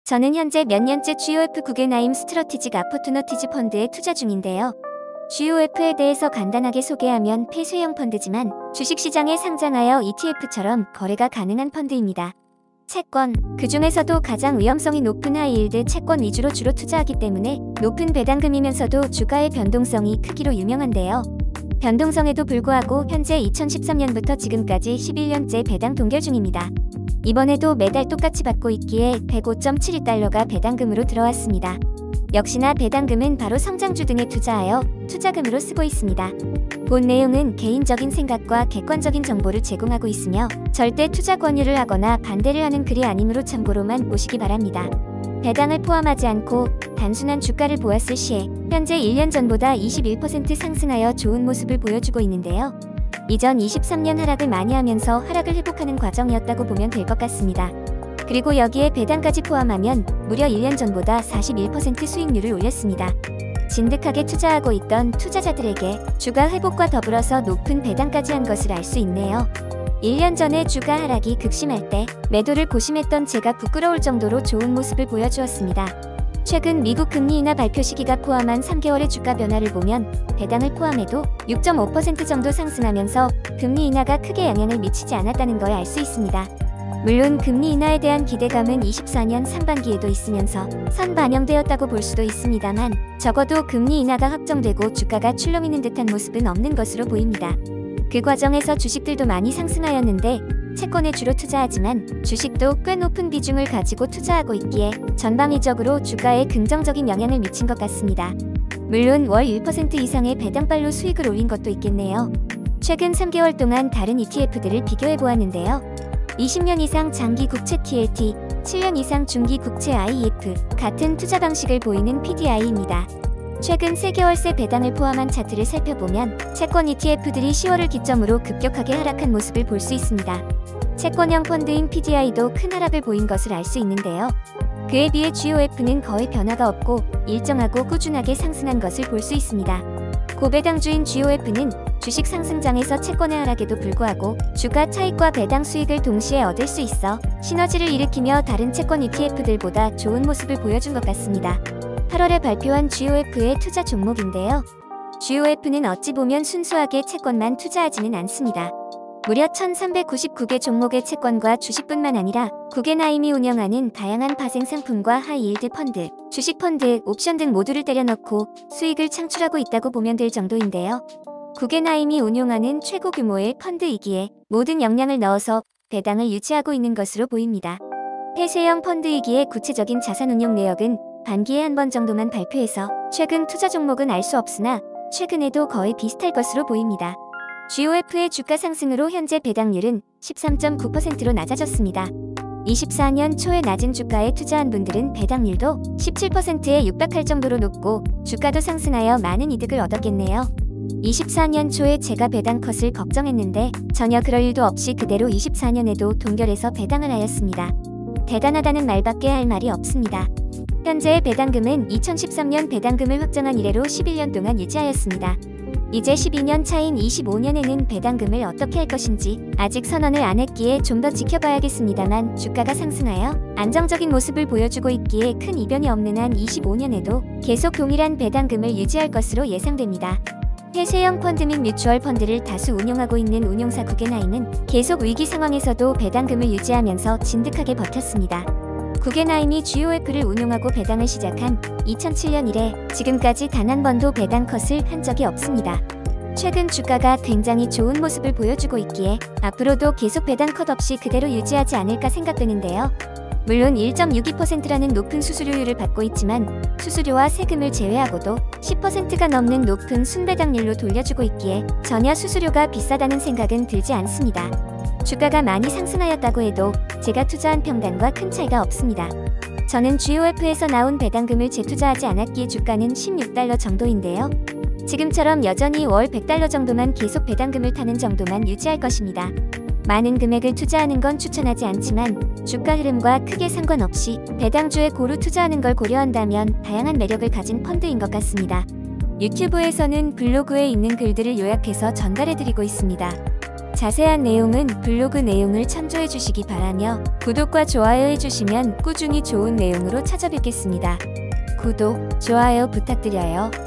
저는 현재 몇 년째 GOF 구겐하임 스트러티직 아포투너티즈 펀드에 투자 중인데요. GOF에 대해서 간단하게 소개하면 폐쇄형 펀드지만 주식시장에 상장하여 ETF처럼 거래가 가능한 펀드입니다. 채권, 그 중에서도 가장 위험성이 높은 하이힐드 채권 위주로 주로 투자하기 때문에 높은 배당금이면서도 주가의 변동성이 크기로 유명한데요. 변동성에도 불구하고 현재 2013년부터 지금까지 11년째 배당 동결 중입니다. 이번에도 매달 똑같이 받고 있기에 105.72달러가 배당금으로 들어왔습니다. 역시나 배당금은 바로 성장주 등에 투자하여 투자금으로 쓰고 있습니다. 본 내용은 개인적인 생각과 객관적인 정보를 제공하고 있으며 절대 투자 권유를 하거나 반대를 하는 글이 아니므로 참고로만 보시기 바랍니다. 배당을 포함하지 않고 단순한 주가를 보았을 시에 현재 1년 전보다 21% 상승하여 좋은 모습을 보여주고 있는데요. 이전 23년 하락을 많이 하면서 하락을 회복하는 과정이었다고 보면 될 것 같습니다. 그리고 여기에 배당까지 포함하면 무려 1년 전보다 41% 수익률을 올렸습니다. 진득하게 투자하고 있던 투자자들에게 주가 회복과 더불어서 높은 배당까지 한 것을 알 수 있네요. 1년 전에 주가 하락이 극심할 때 매도를 고심했던 제가 부끄러울 정도로 좋은 모습을 보여주었습니다. 최근 미국 금리 인하 발표 시기가 포함한 3개월의 주가 변화를 보면 배당을 포함해도 6.5% 정도 상승하면서 금리 인하가 크게 영향을 미치지 않았다는 걸 알 수 있습니다. 물론 금리 인하에 대한 기대감은 24년 상반기에도 있으면서 선반영되었다고 볼 수도 있습니다만 적어도 금리 인하가 확정되고 주가가 출렁이는 듯한 모습은 없는 것으로 보입니다. 그 과정에서 주식들도 많이 상승하였는데 채권에 주로 투자하지만 주식도 꽤 높은 비중을 가지고 투자하고 있기에 전방위적으로 주가에 긍정적인 영향을 미친 것 같습니다. 물론 월 1% 이상의 배당빨로 수익을 올린 것도 있겠네요. 최근 3개월 동안 다른 ETF들을 비교해보았는데요. 20년 이상 장기 국채 TLT, 7년 이상 중기 국채 IEF, 같은 투자 방식을 보이는 PDI입니다. 최근 3개월새 배당을 포함한 차트를 살펴보면 채권 ETF들이 10월을 기점으로 급격하게 하락한 모습을 볼 수 있습니다. 채권형 펀드인 PDI도 큰 하락을 보인 것을 알 수 있는데요. 그에 비해 GOF는 거의 변화가 없고 일정하고 꾸준하게 상승한 것을 볼 수 있습니다. 고배당주인 GOF는 주식 상승장에서 채권의 하락에도 불구하고 주가 차익과 배당 수익을 동시에 얻을 수 있어 시너지를 일으키며 다른 채권 ETF들보다 좋은 모습을 보여준 것 같습니다. 8월에 발표한 GOF의 투자 종목인데요. GOF는 어찌 보면 순수하게 채권만 투자하지는 않습니다. 무려 1399개 종목의 채권과 주식뿐만 아니라 구겐하임이 운영하는 다양한 파생 상품과 하이힐드 펀드, 주식 펀드, 옵션 등 모두를 때려 넣고 수익을 창출하고 있다고 보면 될 정도인데요. 구겐하임이 운용하는 최고 규모의 펀드이기에 모든 역량을 넣어서 배당을 유지하고 있는 것으로 보입니다. 폐쇄형 펀드이기에 구체적인 자산 운용 내역은 반기에 한 번 정도만 발표해서 최근 투자 종목은 알 수 없으나 최근에도 거의 비슷할 것으로 보입니다. GOF의 주가 상승으로 현재 배당률은 13.9%로 낮아졌습니다. 24년 초에 낮은 주가에 투자한 분들은 배당률도 17%에 육박할 정도로 높고 주가도 상승하여 많은 이득을 얻었겠네요. 24년 초에 제가 배당 컷을 걱정했는데 전혀 그럴 일도 없이 그대로 24년에도 동결해서 배당을 하였습니다. 대단하다는 말밖에 할 말이 없습니다. 현재의 배당금은 2013년 배당금을 확정한 이래로 11년 동안 유지하였습니다. 이제 12년 차인 25년에는 배당금을 어떻게 할 것인지 아직 선언을 안 했기에 좀 더 지켜봐야겠습니다만 주가가 상승하여 안정적인 모습을 보여주고 있기에 큰 이변이 없는 한 25년에도 계속 동일한 배당금을 유지할 것으로 예상됩니다. 폐쇄형 펀드 및 뮤추얼 펀드를 다수 운용하고 있는 운용사 구겐하임은 계속 위기 상황에서도 배당금을 유지하면서 진득하게 버텼습니다. 구겐하임이 GOF를 운용하고 배당을 시작한 2007년 이래 지금까지 단 한 번도 배당 컷을 한 적이 없습니다. 최근 주가가 굉장히 좋은 모습을 보여주고 있기에 앞으로도 계속 배당 컷 없이 그대로 유지하지 않을까 생각되는데요. 물론 1.62%라는 높은 수수료율을 받고 있지만 수수료와 세금을 제외하고도 10%가 넘는 높은 순배당률로 돌려주고 있기에 전혀 수수료가 비싸다는 생각은 들지 않습니다. 주가가 많이 상승하였다고 해도 제가 투자한 평단과 큰 차이가 없습니다. 저는 GOF에서 나온 배당금을 재투자하지 않았기에 주가는 16달러 정도인데요. 지금처럼 여전히 월 100달러 정도만 계속 배당금을 타는 정도만 유지할 것입니다. 많은 금액을 투자하는 건 추천하지 않지만 주가 흐름과 크게 상관없이 배당주에 고루 투자하는 걸 고려한다면 다양한 매력을 가진 펀드인 것 같습니다. 유튜브에서는 블로그에 있는 글들을 요약해서 전달해드리고 있습니다. 자세한 내용은 블로그 내용을 참조해 주시기 바라며 구독과 좋아요 해주시면 꾸준히 좋은 내용으로 찾아뵙겠습니다. 구독, 좋아요 부탁드려요.